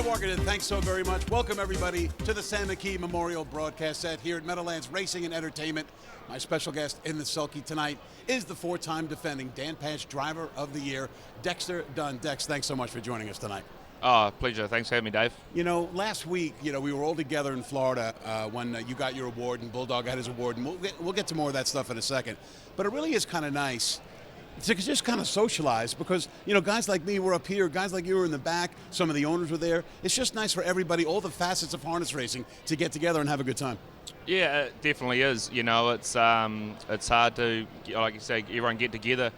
Ted Walker, thanks so very much. Welcome, everybody, to the Sam McKee Memorial Broadcast Set here at Meadowlands Racing and Entertainment. My special guest in the Sulky tonight is the four-time defending Dan Patch Driver of the Year, Dexter Dunn. Dex, thanks so much for joining us tonight. Oh, pleasure. Thanks for having me, Dave. You know, last week, we were all together in Florida when you got your award and Bulldog got his award, and we'll get to more of that stuff in a second. But it really is kind of nice to just kind of socialize because, guys like me were up here, guys like you were in the back, some of the owners were there. It's just nice for everybody, all the facets of harness racing, to get together and have a good time. Yeah, it definitely is. It's hard to, like you say, everyone get together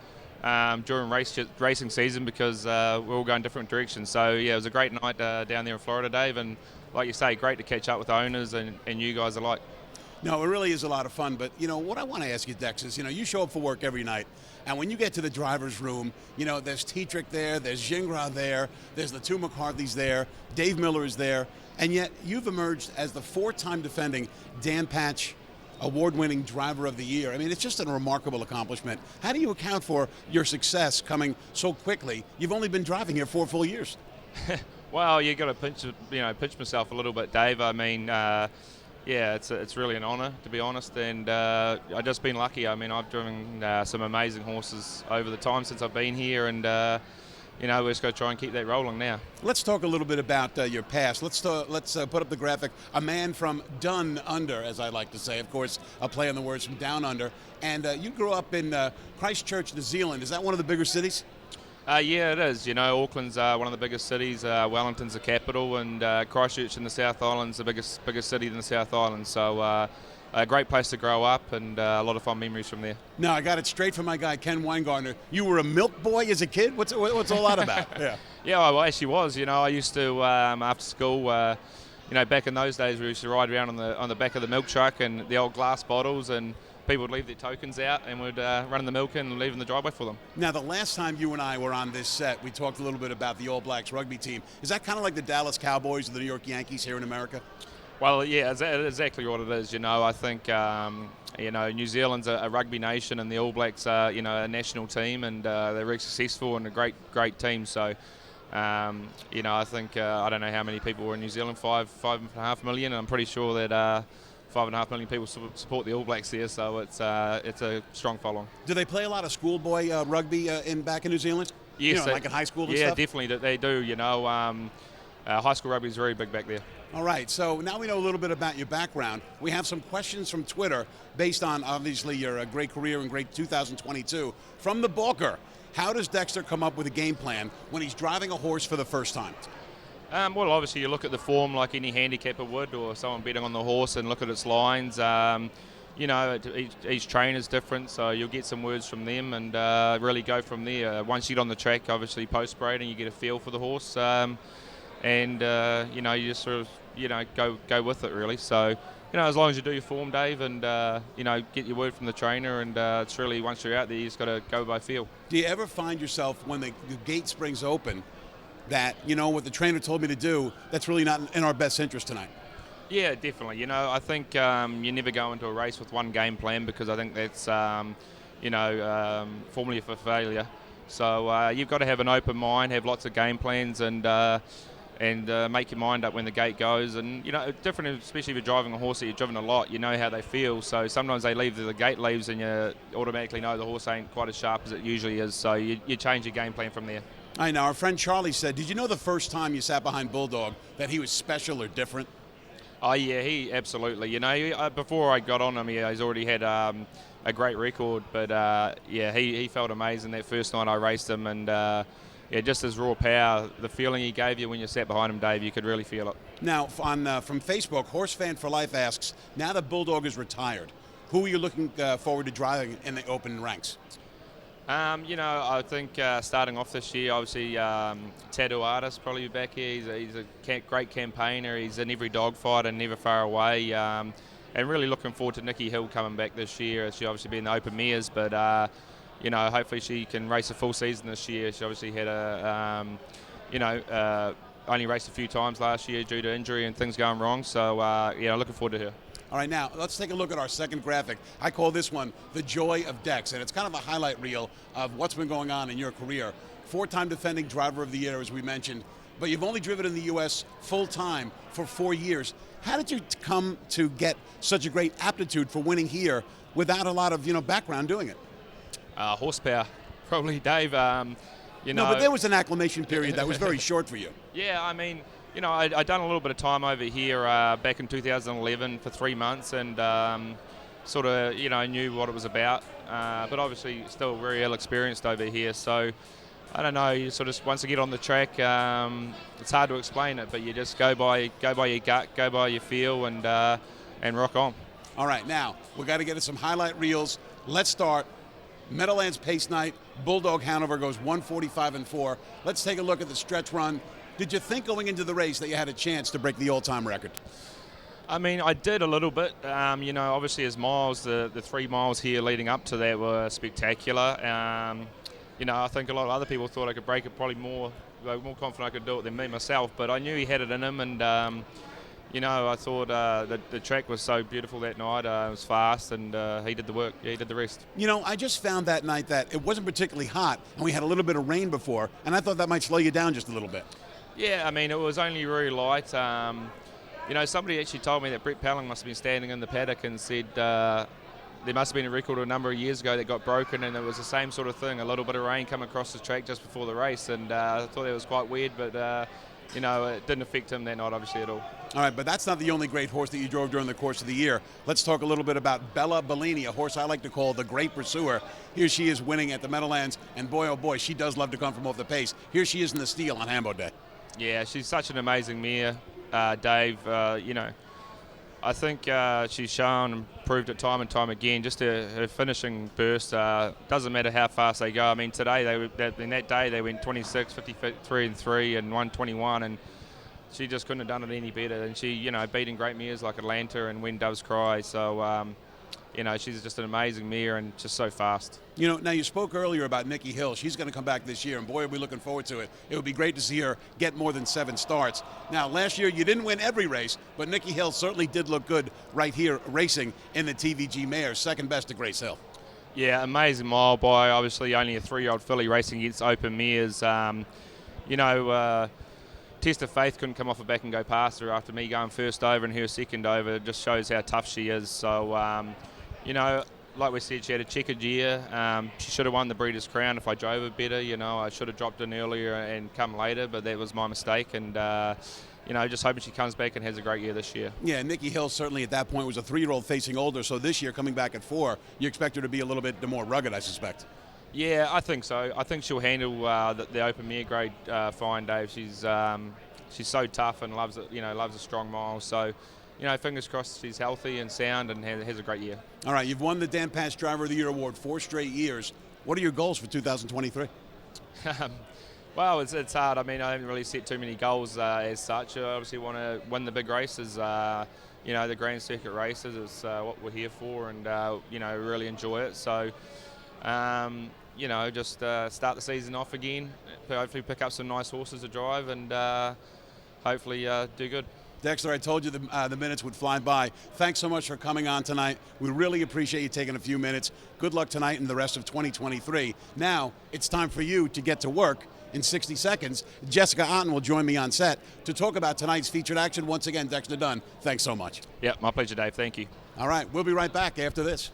during racing season because we're all going different directions. So, yeah, it was a great night down there in Florida, Dave, and like you say, great to catch up with owners and you guys alike. No, it really is a lot of fun, but, what I want to ask you, Dex, is, you show up for work every night, and when you get to the driver's room, there's T-Trick there, there's Gingras there, there's the two McCarthys there, Dave Miller is there, and yet you've emerged as the four-time defending Dan Patch award-winning Driver of the Year. I mean, it's just a remarkable accomplishment. How do you account for your success coming so quickly? You've only been driving here 4 full years. Well, you got to pinch myself a little bit, Dave. I mean, yeah, it's really an honour, to be honest, and I've just been lucky. I mean, I've driven some amazing horses over the time since I've been here, and we're just going to try and keep that rolling now. Let's talk a little bit about your past. Let's put up the graphic. A man from Dun Under, as I like to say, of course, a play on the words from Down Under. And you grew up in Christchurch, New Zealand. Is that one of the bigger cities? Yeah, it is. Auckland's one of the biggest cities. Wellington's the capital, and Christchurch in the South Island's the biggest city in the South Island. So a great place to grow up, and a lot of fun memories from there. Now, I got it straight from my guy, Ken Weingartner. You were a milk boy as a kid? What's all that about? Yeah. Yeah, I actually was. I used to, after school, back in those days, we used to ride around on the back of the milk truck and the old glass bottles, and people would leave their tokens out and would run the milk in and leave in the driveway for them. Now, the last time you and I were on this set, we talked a little bit about the All Blacks rugby team. Is that kind of like the Dallas Cowboys or the New York Yankees here in America? Well, yeah, exactly what it is. I think, New Zealand's a rugby nation, and the All Blacks are, a national team, and they're very successful and a great team. So, I think, I don't know how many people were in New Zealand, 5.5 million, and I'm pretty sure that 5.5 million people support the All Blacks there, so it's a strong following. Do they play a lot of schoolboy rugby back in New Zealand? Yes, like in high school and stuff? Yeah, definitely they do. High school rugby is very big back there. All right, so now we know a little bit about your background. We have some questions from Twitter based on, obviously, your great career and great 2022. From the Balker, how does Dexter come up with a game plan when he's driving a horse for the first time? Well, obviously you look at the form like any handicapper would, or someone betting on the horse, and look at its lines. Each trainer's different, so you'll get some words from them and really go from there. Once you get on the track, obviously post-braiding, you get a feel for the horse, and you just sort of go with it really. So as long as you do your form, Dave, and get your word from the trainer, and it's really, once you're out there, you just got to go by feel. Do you ever find yourself when the gate springs open that, what the trainer told me to do, that's really not in our best interest tonight? Yeah, definitely. I think you never go into a race with one game plan, because I think that's, formula for failure. So you've got to have an open mind, have lots of game plans, and make your mind up when the gate goes. And, different, especially if you're driving a horse that you've driven a lot, you know how they feel. So sometimes they leave, the gate leaves, and you automatically know the horse ain't quite as sharp as it usually is. So you change your game plan from there. I know. Our friend Charlie said, did you know the first time you sat behind Bulldog that he was special or different? Oh, yeah, he absolutely. Before I got on him, he's already had a great record. But, he felt amazing that first night I raced him. And, just his raw power, the feeling he gave you when you sat behind him, Dave, you could really feel it. Now, from Facebook, Horse Fan for Life asks, now that Bulldog is retired, who are you looking forward to driving in the open ranks? I think starting off this year, obviously, Tattoo Artist probably be back here. He's a great campaigner. He's in every dogfight and never far away. And really looking forward to Nikki Hill coming back this year. She'll obviously be in the open mares, but hopefully she can race a full season this year. She obviously had only raced a few times last year due to injury and things going wrong. So looking forward to her. All right, now let's take a look at our second graphic. I call this one The Joy of Dex, and it's kind of a highlight reel of what's been going on in your career. Four-time defending Driver of the Year, as we mentioned. but you've only driven in the U.S. full time for 4 years. How did you come to get such a great aptitude for winning here without a lot of background doing it? Horsepower, probably, Dave. No, but there was an acclimation period that was very short for you. Yeah, I mean, I'd done a little bit of time over here back in 2011 for 3 months, and sort of, knew what it was about. But obviously, still very ill experienced over here. So, I don't know. You sort of once you get on the track, it's hard to explain it, but you just go by your gut, go by your feel, and rock on. All right, now we got to get to some highlight reels. Let's start. Meadowlands Pace Night. Bulldog Hanover goes 1:45.4. Let's take a look at the stretch run. Did you think going into the race that you had a chance to break the all-time record? I mean, I did a little bit. Obviously as miles, the 3 miles here leading up to that were spectacular. I think a lot of other people thought I could break it, probably more confident I could do it than me myself, but I knew he had it in him, and I thought the track was so beautiful that night. It was fast, and he did the work. Yeah, he did the rest. I just found that night that it wasn't particularly hot, and we had a little bit of rain before, and I thought that might slow you down just a little bit. Yeah, I mean, it was only really light. Somebody actually told me that Brett Pelling must have been standing in the paddock and said there must have been a record a number of years ago that got broken, and it was the same sort of thing, a little bit of rain come across the track just before the race, and I thought that was quite weird, but it didn't affect him that night obviously at all. All right, but that's not the only great horse that you drove during the course of the year. Let's talk a little bit about Bella Bellini, a horse I like to call the Great Pursuer. Here she is winning at the Meadowlands, and boy, oh boy, she does love to come from off the pace. Here she is in the steal on Hambo Day. Yeah, she's such an amazing mare, Dave. I think she's shown and proved it time and time again. Just her finishing burst, doesn't matter how fast they go. I mean, today, in that day, they went 26, 53 and 3 and 121, and she just couldn't have done it any better. And she, beating great mares like Atlanta and When Doves Cry. So, she's just an amazing mare and just so fast. Now you spoke earlier about Nikki Hill. She's going to come back this year, and boy, are we looking forward to it. It would be great to see her get more than 7 starts. Now, last year you didn't win every race, but Nikki Hill certainly did look good right here racing in the TVG Mares, second best to Grace Hill. Yeah, amazing mile by obviously only a 3-year-old filly racing against open mares. Test of Faith couldn't come off her back and go past her after me going first over and her second over. It just shows how tough she is. So, like we said, she had a checkered year. She should have won the Breeders' Crown if I drove her better. I should have dropped in earlier and come later, but that was my mistake. And, just hoping she comes back and has a great year this year. Yeah, Nikki Hill certainly at that point was a 3-year-old facing older, so this year coming back at 4, you expect her to be a little bit more rugged, I suspect. Yeah, I think so. I think she'll handle the open mare grade fine, Dave. She's so tough and loves it. Loves a strong mile. So, fingers crossed she's healthy and sound and has a great year. All right, you've won the Dan Pash Driver of the Year award 4 straight years. What are your goals for 2023? Well, it's hard. I mean, I haven't really set too many goals as such. I obviously want to win the big races. The Grand Circuit races is what we're here for, and really enjoy it. So. Just start the season off again, hopefully pick up some nice horses to drive, and hopefully do good. Dexter, I told you the minutes would fly by. Thanks so much for coming on tonight. We really appreciate you taking a few minutes. Good luck tonight and the rest of 2023. Now, it's time for you to get to work. In 60 seconds, Jessica Otten will join me on set to talk about tonight's featured action. Once again, Dexter Dunn, thanks so much. Yeah, my pleasure, Dave. Thank you. All right, we'll be right back after this.